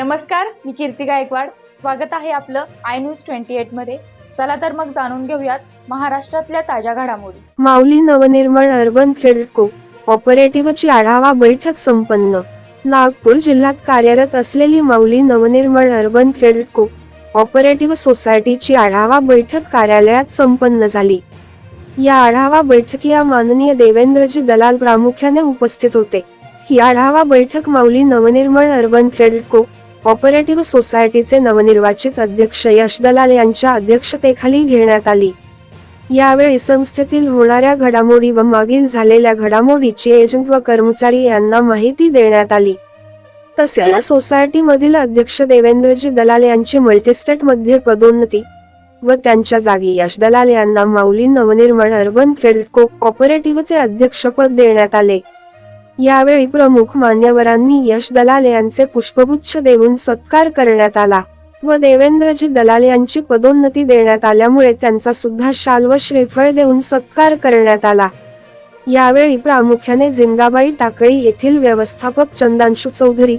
नमस्कार, मी कीर्ती गायकवाड. स्वागत आहे आपलं आय न्यूज 28 मध्ये. चला तर मग जाणून घेऊयात महाराष्ट्रातल्या ताज्या घडामोडी. माऊली नवनिर्माण अर्बन क्रेडिट ऑपरेटिव्हची आढावा बैठक संपन्न. नागपूर जिल्ह्यात कार्यरत असलेली माऊली नवनिर्माण अर्बन क्रेडिट ऑपरेटिव्ह सोसायटीची आढावा बैठक कार्यालयात संपन्न झाली. या आढावा बैठकीला माननीय देवेंद्रजी दलाल प्रामुख्याने उपस्थित होते. ही आढावा बैठक माऊली नवनिर्माण अर्बन क्रेडिट ऑपरेटिव्ह सोसायटीचे नवनिर्वाचित अध्यक्ष यश दलाल यांच्या अध्यक्षतेखाली घेण्यात आली. यावेळी संस्थेतील होणाऱ्या घडामोडी व मागील झालेल्या घडामोडीची एजंट व कर्मचारी यांना माहिती देण्यात आली. तसेच सोसायटीमधील अध्यक्ष देवेंद्रजी दलाल यांची मल्टीस्टेट मध्ये पदोन्नती व त्यांच्या जागी यश दलाल यांना माऊली नवनिर्माण अर्बन क्रेडिट ऑपरेटिव्हचे अध्यक्षपद देण्यात आले. यावेळी प्रमुख मान्यवरांनी यश दलाल यांचे पुष्पगुच्छ देऊन सत्कार करण्यात आला व देवेंद्रजी दलाल यांची पदोन्नती देण्यात आल्यामुळे त्यांचा सुद्धा शाल व श्रीफळ देऊन सत्कार करण्यात आला. यावेळी प्रामुख्याने जिंगाबाई टाकळी येथील व्यवस्थापक चंदांशु चौधरी,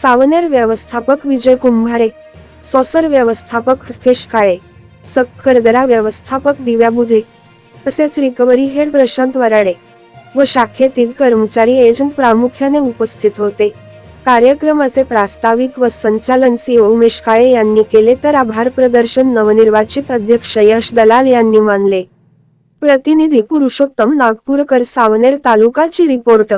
सावनेर व्यवस्थापक विजय कुंभारे, सॉसर व्यवस्थापक हर्षेश काळे, सक्करदरा व्यवस्थापक दिव्या बुधे तसेच रिकव्हरी हेड प्रशांत वराडे व शाखेतील कर्मचारी एजंट प्रामुख्याने उपस्थित होते. कार्यक्रमाचे प्रास्ताविक व संचालन सीओ उमेश काळे यांनी केले तर आभार प्रदर्शन नवनिर्वाचित अध्यक्ष यश दलाल यांनी मानले. प्रतिनिधी पुरुषोत्तम नागपूरकर, सावनेर तालुकाची रिपोर्टर.